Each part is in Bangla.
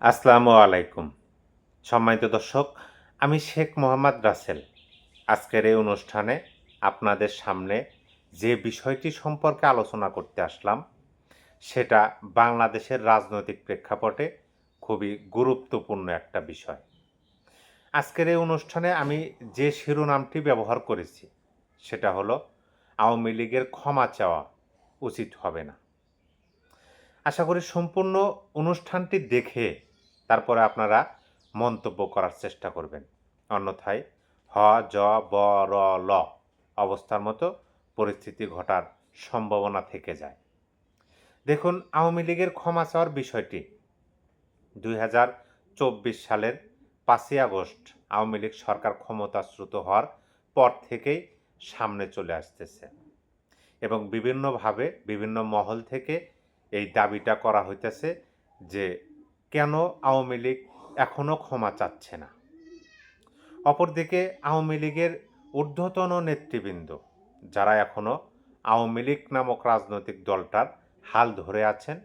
আসসালামু আলাইকুম। সম্মানিত দর্শক, আমি শেখ মোহাম্মদ রাসেল। আজকের এই অনুষ্ঠানে আপনাদের সামনে যে বিষয়টি সম্পর্কে আলোচনা করতে আসলাম, সেটা বাংলাদেশের রাজনৈতিক প্রেক্ষাপটে খুবই গুরুত্বপূর্ণ একটা বিষয়। আজকের এই অনুষ্ঠানে আমি যে শিরোনামটি ব্যবহার করেছি, সেটা হলো আওয়ামী লীগের ক্ষমা চাওয়া উচিত হবে না। আশা করি সম্পূর্ণ অনুষ্ঠানটি দেখে তারপরে আপনারা মন্তব্য করার চেষ্টা করবেন। অন্যথায় হ, জ, ব, র, ল অবস্থার মতো পরিস্থিতি ঘটার সম্ভাবনা থেকে যায়। দেখুন, আওয়ামী লীগের ক্ষমা চাওয়ার বিষয়টি ২০২৪ সালের ৫ই আগস্ট আওয়ামী লীগ সরকার ক্ষমতাচ্যুত হওয়ার পর থেকেই সামনে চলে আসতেছে এবং বিভিন্নভাবে বিভিন্ন মহল থেকে এই দাবিটা করা হইতেছে যে কেন আওয়ামী লীগ এখনও ক্ষমা চাচ্ছে না। অপরদিকে আওয়ামী লীগের ঊর্ধ্বতন নেতৃবৃন্দ যারা এখনও আওয়ামী লীগ নামক রাজনৈতিক দলটার হাল ধরে আছেন,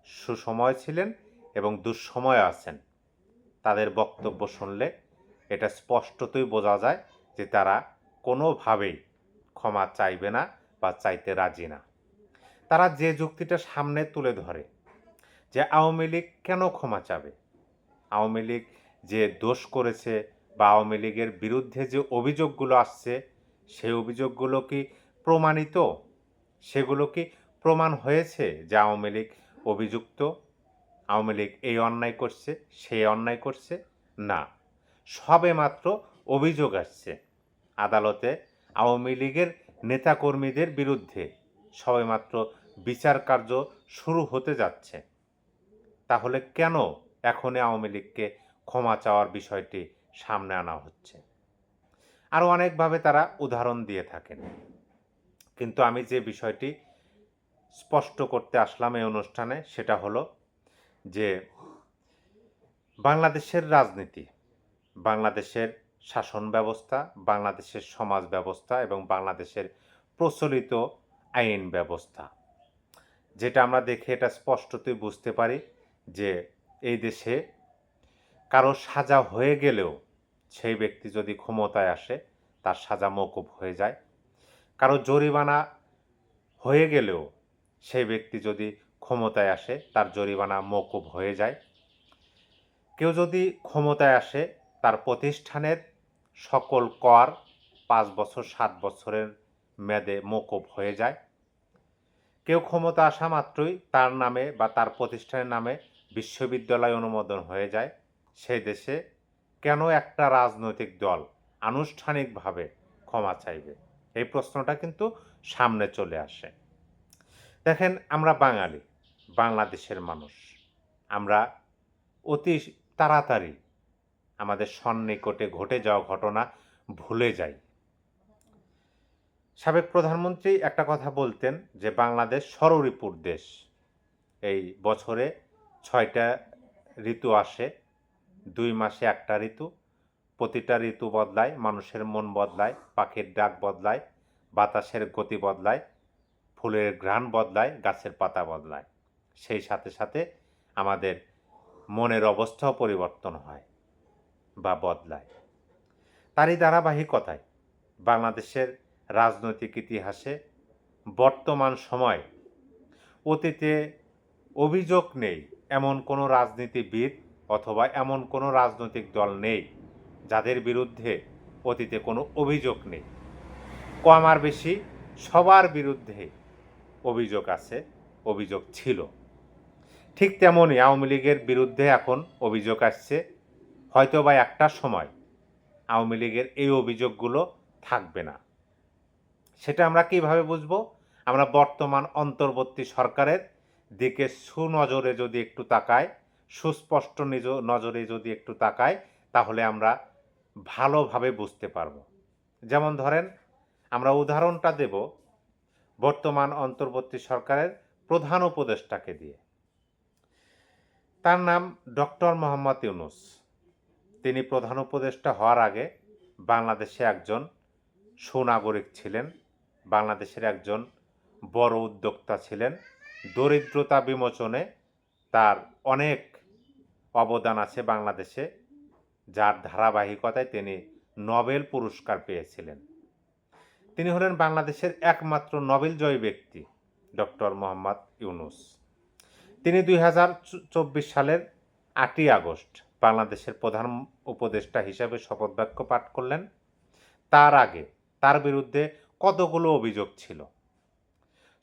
সুসময় ছিলেন এবং দুঃসময়ে আছেন, তাদের বক্তব্য শুনলে এটা স্পষ্টতই বোঝা যায় যে তারা কোনোভাবেই ক্ষমা চাইবে না বা চাইতে রাজি না। তারা যে যুক্তিটা সামনে তুলে ধরে যে আওয়ামী লীগ কেন ক্ষমা চাবে, আওয়ামী লীগ যে দোষ করেছে বা আওয়ামী লীগের বিরুদ্ধে যে অভিযোগগুলো আসছে সেই অভিযোগগুলো কি প্রমাণিত, সেগুলো কি প্রমাণ হয়েছে যে আওয়ামী লীগ অভিযুক্ত, আওয়ামী লীগ এই অন্যায় করছে সেই অন্যায় করছে? না, সবে মাত্র অভিযোগ আসছে আদালতে আওয়ামী লীগের নেতাকর্মীদের বিরুদ্ধে, সবেমাত্র বিচার কার্য শুরু হতে যাচ্ছে। তাহলে কেন এখনই আওয়ামী লীগকে ক্ষমা চাওয়ার বিষয়টি সামনে আনা হচ্ছে? আরও অনেকভাবে তারা উদাহরণ দিয়ে থাকেন, কিন্তু আমি যে বিষয়টি স্পষ্ট করতে আসলাম এই অনুষ্ঠানে সেটা হলো যে বাংলাদেশের রাজনীতি, বাংলাদেশের শাসন ব্যবস্থা, বাংলাদেশের সমাজ ব্যবস্থা এবং বাংলাদেশের প্রচলিত আইন ব্যবস্থা, যেটা আমরা দেখে এটা স্পষ্টতই বুঝতে পারি যে এই দেশে কারো সাজা হয়ে গেলেও সেই ব্যক্তি যদি ক্ষমতায় আসে তার সাজা মওকুফ হয়ে যায়। কারো জরিমানা হয়ে গেলেও সেই ব্যক্তি যদি ক্ষমতায় আসে তার জরিমানা মওকুফ হয়ে যায়। কেউ যদি ক্ষমতায় আসে তার প্রতিষ্ঠানের সকল কর ৫ বছর ৭ বছরের মেয়াদে মওকুফ হয়ে যায়। কেউ ক্ষমতা আসা মাত্রই তার নামে বা তার প্রতিষ্ঠানের নামে বিশ্ববিদ্যালয় অনুমোদন হয়ে যায়। সেই দেশে কেন একটা রাজনৈতিক দল আনুষ্ঠানিকভাবে ক্ষমা চাইবে? এই প্রশ্নটা কিন্তু সামনে চলে আসে। দেখেন, আমরা বাঙালি, বাংলাদেশের মানুষ। আমরা অতি তাড়াতাড়ি আমাদের সন্নিকটে ঘটে যাওয়া ঘটনা ভুলে যাই। সাবেক প্রধানমন্ত্রী একটা কথা বলতেন যে বাংলাদেশ ষড়ঋতুর দেশ। এই বছরে ৬টা ঋতু আসে, ২ মাসে একটা ঋতু। প্রতিটা ঋতু বদলায়, মানুষের মন বদলায়, পাখির ডাক বদলায়, বাতাসের গতি বদলায়, ফুলের ঘ্রাণ বদলায়, গাছের পাতা বদলায়। সেই সাথে সাথে আমাদের মনের অবস্থাও পরিবর্তন হয় বা বদলায়। তারই ধারাবাহিকতায় বাংলাদেশের রাজনৈতিক ইতিহাসে বর্তমান সময়ে অতীতে অভিযোগ নেই এমন কোনো রাজনীতিবিদ অথবা এমন কোনো রাজনৈতিক দল নেই যাদের বিরুদ্ধে অতীতে কোনো অভিযোগ নেই। কম আর বেশি সবার বিরুদ্ধে অভিযোগ আছে, অভিযোগ ছিল। ঠিক তেমনই আওয়ামী লীগের বিরুদ্ধে এখন অভিযোগ আসছে। হয়তোবা একটা সময় আওয়ামী লীগের এই অভিযোগগুলো থাকবে না। সেটা আমরা কিভাবে বুঝবো? আমরা বর্তমান অন্তর্বর্তী সরকারের দিকে সুনজরে যদি একটু তাকাই, সুস্পষ্ট নজরে যদি একটু তাকাই, তাহলে আমরা ভালোভাবে বুঝতে পারব। যেমন ধরেন, আমরা উদাহরণটা দেব বর্তমান অন্তর্বর্তী সরকারের প্রধান উপদেষ্টাকে দিয়ে। তার নাম ডক্টর মোহাম্মদ ইউনূস। তিনি প্রধান উপদেষ্টা হওয়ার আগে বাংলাদেশে একজন সুনাগরিক ছিলেন, বাংলাদেশের একজন বড় উদ্যোক্তা ছিলেন। দরিদ্রতা বিমোচনে তার অনেক অবদান আছে বাংলাদেশে, যার ধারাবাহিকতায় তিনি নোবেল পুরস্কার পেয়েছিলেন। তিনি হলেন বাংলাদেশের একমাত্র নোবেলজয়ী ব্যক্তি ডক্টর মোহাম্মদ ইউনূস। তিনি 2024 সালের 8ই আগস্ট বাংলাদেশের প্রধান উপদেষ্টা হিসেবে শপথ বাক্য পাঠ করলেন। তার আগে তার বিরুদ্ধে কতগুলো অভিযোগ ছিল।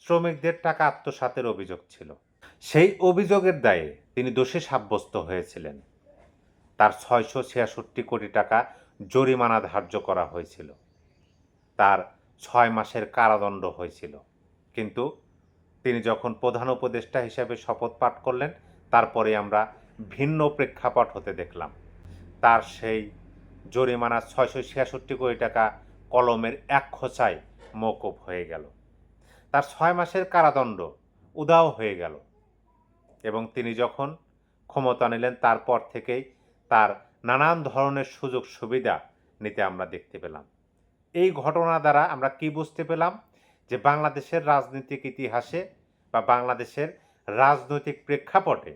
শ্রমিকদের টাকা আত্মসাতের অভিযোগ ছিল। সেই অভিযোগের দায়ে তিনি দোষী সাব্যস্ত হয়েছিলেন। তার 666 কোটি টাকা জরিমানা ধার্য করা হয়েছিল। তার 6 মাসের কারাদণ্ড হয়েছিল। কিন্তু তিনি যখন প্রধান উপদেষ্টা হিসেবে শপথ পাঠ করলেন, তারপরে আমরা ভিন্ন প্রেক্ষাপট হতে দেখলাম। তার সেই জরিমানা 666 কোটি টাকা কলমের এক খোঁচায় মওকুফ হয়ে গেল। তার 6 মাসের কারাদণ্ড উধাও হয়ে গেল এবং তিনি যখন ক্ষমতা নিলেন তারপর থেকেই তার নানান ধরনের সুযোগ সুবিধা নিতে আমরা দেখতে পেলাম। এই ঘটনা দ্বারা আমরা কি বুঝতে পেলাম? যে বাংলাদেশের রাজনৈতিক ইতিহাসে বা বাংলাদেশের রাজনৈতিক প্রেক্ষাপটে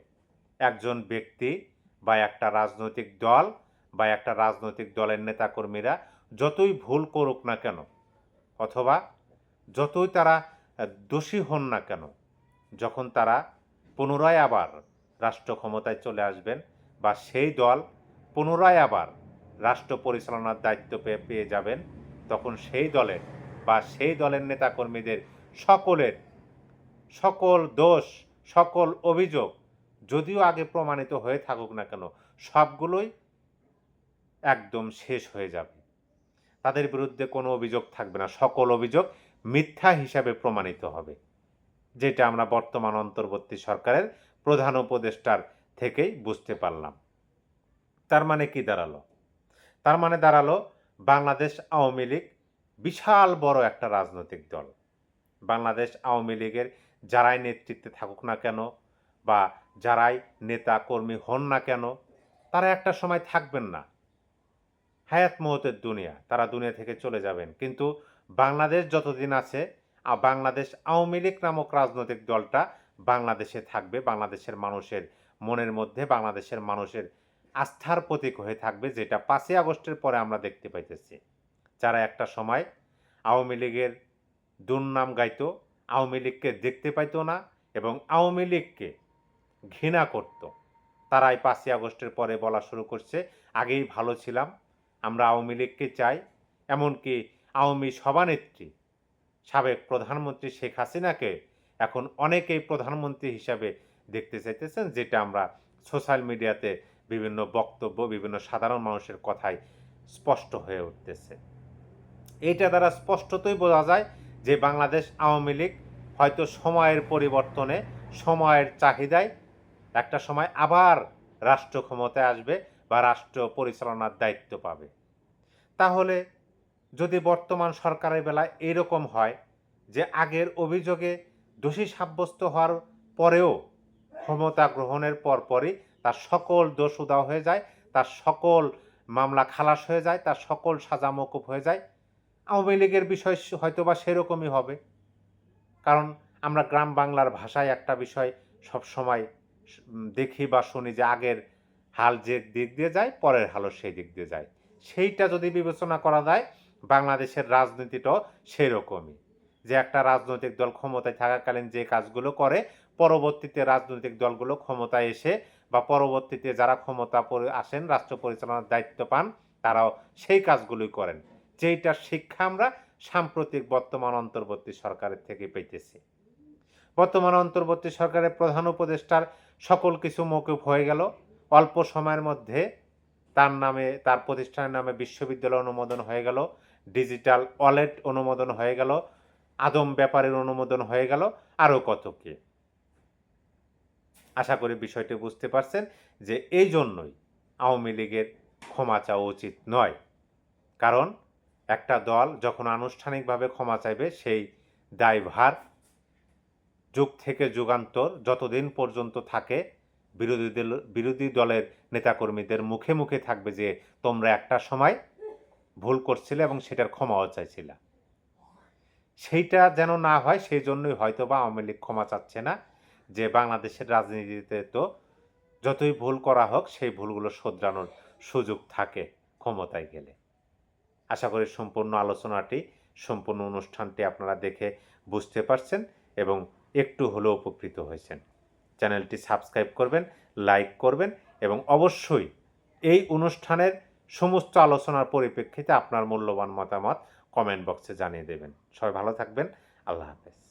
একজন ব্যক্তি বা একটা রাজনৈতিক দল বা একটা রাজনৈতিক দলের নেতাকর্মীরা যতই ভুল করুক না কেন অথবা যতই তারা দোষী হন না কেন, যখন তারা পুনরায় আবার রাষ্ট্র ক্ষমতায় চলে আসবেন বা সেই দল পুনরায় আবার রাষ্ট্র পরিচালনার দায়িত্ব পেয়ে যাবেন, তখন সেই দলের বা সেই দলের নেতাকর্মীদের সকল দোষ, সকল অভিযোগ যদিও আগে প্রমাণিত হয়ে থাকুক না কেন, সবগুলোই একদম শেষ হয়ে যাবে। তাদের বিরুদ্ধে কোনো অভিযোগ থাকবে না, সকল অভিযোগ মিথ্যা হিসাবে প্রমাণিত হবে, যেটা আমরা বর্তমান অন্তর্বর্তী সরকারের প্রধান উপদেষ্টার থেকেই বুঝতে পারলাম। তার মানে কি দাঁড়ালো? তার মানে দাঁড়ালো বাংলাদেশ আওয়ামী লীগ বিশাল বড় একটা রাজনৈতিক দল। বাংলাদেশ আওয়ামী লীগের যারাই নেতৃত্বে থাকুক না কেন বা যারাই নেতা কর্মী হন না কেন, তারা একটা সময় থাকবেন না। হায়াত মওতের দুনিয়া, তারা দুনিয়া থেকে চলে যাবেন। কিন্তু বাংলাদেশ যতদিন আছে, বাংলাদেশ আওয়ামী লীগ নামক রাজনৈতিক দলটা বাংলাদেশে থাকবে, বাংলাদেশের মানুষের মনের মধ্যে, বাংলাদেশের মানুষের আস্থার প্রতীক হয়ে থাকবে, যেটা 5ই আগস্টের পরে আমরা দেখতে পাইতেছি। যারা একটা সময় আওয়ামী লীগের দুর্নাম গাইতো, আওয়ামী লীগকে দেখতে পাইতো না এবং আওয়ামী লীগকে ঘৃণা করত, তারাই 5ই আগস্টের পরে বলা শুরু করছে, আগেই ভালো ছিলাম, আমরা আওয়ামী লীগকে চাই। এমনকি আওয়ামী সভানেত্রী সাবেক প্রধানমন্ত্রী শেখ হাসিনাকে এখন অনেকেই প্রধানমন্ত্রী হিসাবে দেখতে চাইতেছেন, যেটা আমরা সোশ্যাল মিডিয়াতে বিভিন্ন বক্তব্য, বিভিন্ন সাধারণ মানুষের কথায় স্পষ্ট হয়ে উঠতেছে। এইটা দ্বারা স্পষ্টতই বোঝা যায় যে বাংলাদেশ আওয়ামী লীগ হয়তো সময়ের পরিবর্তনে, সময়ের চাহিদায় একটা সময় আবার রাষ্ট্র ক্ষমতায় আসবে বা রাষ্ট্র পরিচালনার দায়িত্ব পাবে। তাহলে যদি বর্তমান সরকারের বেলায় এরকম হয় যে আগের অভিযোগে দোষী সাব্যস্ত হওয়ার পরেও ক্ষমতা গ্রহণের পরপরই তার সকল দোষ উধাও হয়ে যায়, তার সকল মামলা খালাস হয়ে যায়, তার সকল সাজা মওকুফ হয়ে যায়, আওয়ামী লীগের বিষয় হয়তোবা সেরকমই হবে। কারণ আমরা গ্রাম বাংলার ভাষায় একটা বিষয় সবসময় দেখি বা শুনি যে আগের হাল যে দিক দিয়ে যায়, পরের হালও সেই দিক দিয়ে যায়। সেইটা যদি বিবেচনা করা যায়, বাংলাদেশের রাজনীতিটাও সেরকমই, যে একটা রাজনৈতিক দল ক্ষমতায় থাকাকালীন যে কাজগুলো করে, পরবর্তীতে রাজনৈতিক দলগুলো ক্ষমতায় এসে বা পরবর্তীতে যারা ক্ষমতা আসেন, রাষ্ট্র পরিচালনার দায়িত্ব পান, তারাও সেই কাজগুলোই করেন। যেইটার শিক্ষা আমরা সাম্প্রতিক বর্তমান অন্তর্বর্তী সরকারের থেকে পেতেছি। বর্তমান অন্তর্বর্তী সরকারের প্রধান উপদেষ্টার সকল কিছু মওকুফ হয়ে গেল। অল্প সময়ের মধ্যে তার নামে, তার প্রতিষ্ঠানের নামে বিশ্ববিদ্যালয় অনুমোদন হয়ে গেল, ডিজিটাল ওয়ালেট অনুমোদন হয়ে গেল, আদম ব্যাপারের অনুমোদন হয়ে গেল, আরও কত কি। আশা করি বিষয়টি বুঝতে পারছেন যে এই জন্যই আওয়ামী লীগের ক্ষমা চাওয়া উচিত নয়। কারণ একটা দল যখন আনুষ্ঠানিকভাবে ক্ষমা চাইবে, সেই দায়ভার যুগ থেকে যুগান্তর যতদিন পর্যন্ত থাকে বিরোধী দলের নেতাকর্মীদের মুখে মুখে থাকবে যে তোমরা একটা সময় ভুল করছিলে এবং সেটার ক্ষমাও চাইছিলা। সেইটা যেন না হয়, সেই জন্যই হয়তো বা আওয়ামী লীগ ক্ষমা চাচ্ছে না, যে বাংলাদেশের রাজনীতিতে তো যতই ভুল করা হোক সেই ভুলগুলো শোধরানোর সুযোগ থাকে ক্ষমতায় গেলে। আশা করি সম্পূর্ণ আলোচনাটি, সম্পূর্ণ অনুষ্ঠানটি আপনারা দেখে বুঝতে পারছেন এবং একটু হলেও উপকৃত হয়েছেন। চ্যানেলটি সাবস্ক্রাইব করবেন, লাইক করবেন এবং অবশ্যই এই অনুষ্ঠানের সমস্ত আলোচনার পরিপ্রেক্ষিতে আপনার মূল্যবান মতামত কমেন্ট বক্সে জানিয়ে দেবেন। সবাই ভালো থাকবেন। আল্লাহ হাফেজ।